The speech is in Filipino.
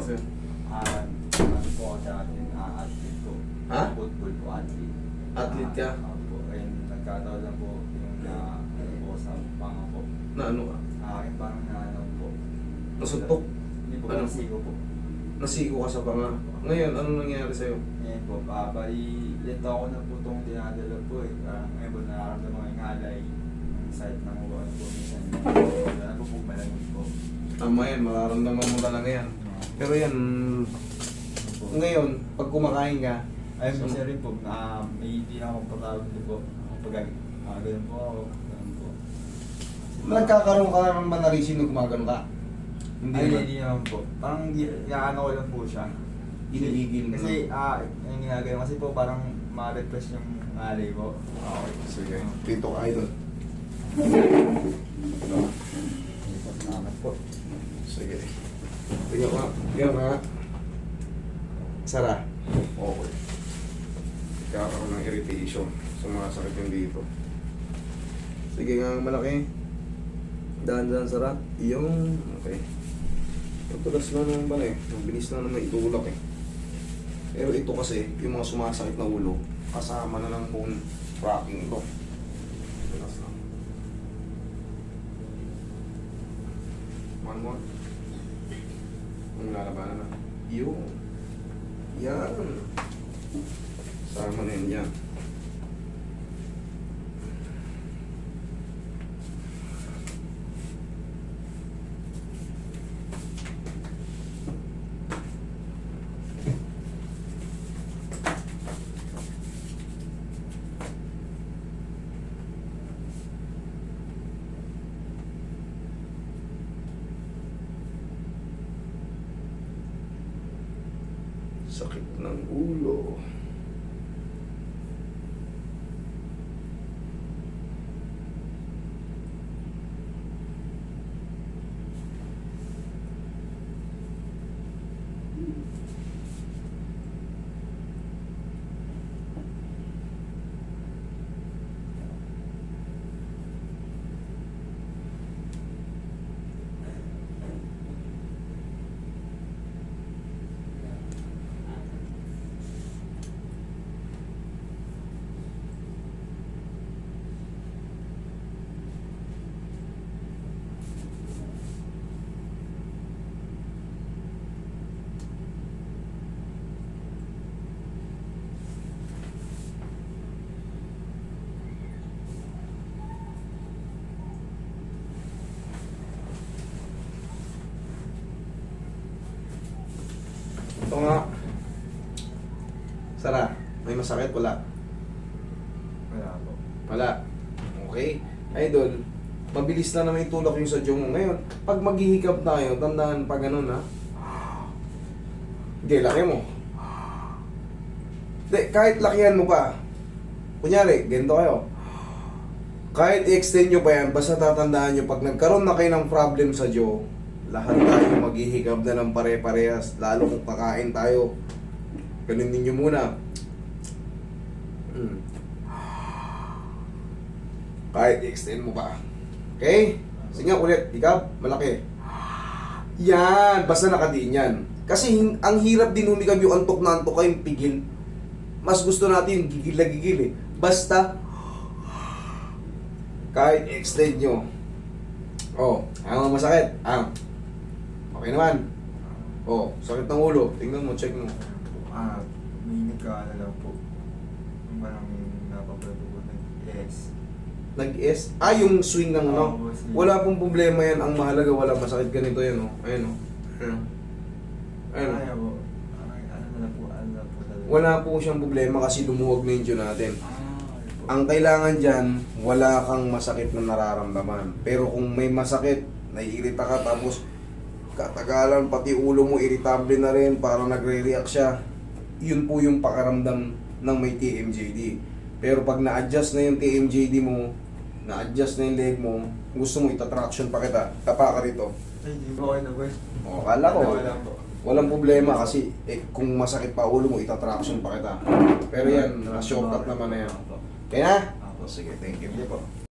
sir? Ano po ako sa atin, athlete po. Ha? Football po, athlete. Athlete ka? Opo. Ayun, nagkataon lang po yung ano po sa panga po. Na ano ka? Akin parang ano po. Nasuntok? Hindi po, Ano? nasigo po. Nasiko ka sa banga. Ngayon, ano nangyari sa'yo? Ngayon po, bali, lito ako na po itong dinadala po eh. Parang ngayon po, nararamdaman ko yung alay. Yung side ng uwan po, minsan. Wala po po, malamig po. Tama yan, mararamdaman mo talaga yan. Pero yan, ngayon, pag kumakain ka, Ayun po, sir rin po, may hindi na akong patawag din po. Pag ganun po ako, ganun po. nagkakaroon ka naman ba na reason na gumagano ka? Hindi Ay, naman. hindi naman po. Parang inaano ko lang po siya. Ginigigil mo. Kasi, yung ginagawa kasi po, parang ma-refresh yung alay po. Okay. Sige, dito ka idol. Salamat po. Sige. Tingnan ko nga. Tingnan ko nga. Sara. Okay. Kakaroon ng irritation. Sumasakit yung dito. Sige nga malaki. Dahan-dahan sara. Yung... Okay. Tulas na naman pala eh. Mabilis na naman itulak eh. Pero ito kasi, yung mga sumasakit na ulo, kasama na ng bone cracking ito. Tulas na. One more. Ang lalabanan na. Yun. Yan. Sama na yun yan. Sakit ng ulo. Ito nga. Sara, may masakit? Wala. Wala po. Wala. Okay. Idol, mabilis na naman itulak yung sadyong mo. Ngayon, pag maghihikap tayo, tandaan pa ganun ha. Hindi, laki mo. Hindi, kahit lakihan mo pa. Kunyari, ganito kayo. Kahit i-extend nyo pa yan, basta tatandaan nyo, pag nagkaroon na kayo ng problem sa jaw, lahat tayo maghihikap na ng pare-parehas. Lalo kung kakain tayo, ganun ninyo muna. Kahit i-extend mo pa. Okay? Sige nga ulit, hikap, malaki. Yan, basta nakadiin yan. Kasi ang hirap din humikap yung antok na antok kayong pigil. Mas gusto natin yung gigil na gigil eh. Basta, kahit i-extend nyo. Oh, ang masakit. Okay naman. Oh, sakit ng ulo. Tingnan mo, check mo. May nagkaano lang po. Yung parang napapagod po nag-S. Nag-S? Yung swing ng ano? Oo, boss. Wala pong problema yan. Ang mahalaga, wala masakit ganito yan, oh. Ayan, oh. Ayan. Ayan, oh. Kaya po. Ano na po talaga. Wala po siyang problema kasi lumuwag na yung tiyo natin. Okay po. Ang kailangan dyan, wala kang masakit na nararamdaman. Pero kung may masakit, naiirita ka, tapos katagalan, pati ulo mo irritable na rin, parang nagre-react siya. Yun po yung pakaramdam ng may TMJD. Pero pag na-adjust na yung TMJD mo, na-adjust na yung leg mo, gusto mo itatraction pa kita, tapa ka rito. Ay, di ba okay na boss? O, kala ko, Wala po. walang problema kasi kung masakit pa ulo mo, itatraction pa kita. Pero yan, shortcut naman na yan. Kaya na? Apo. Sige, thank you. Hindi po.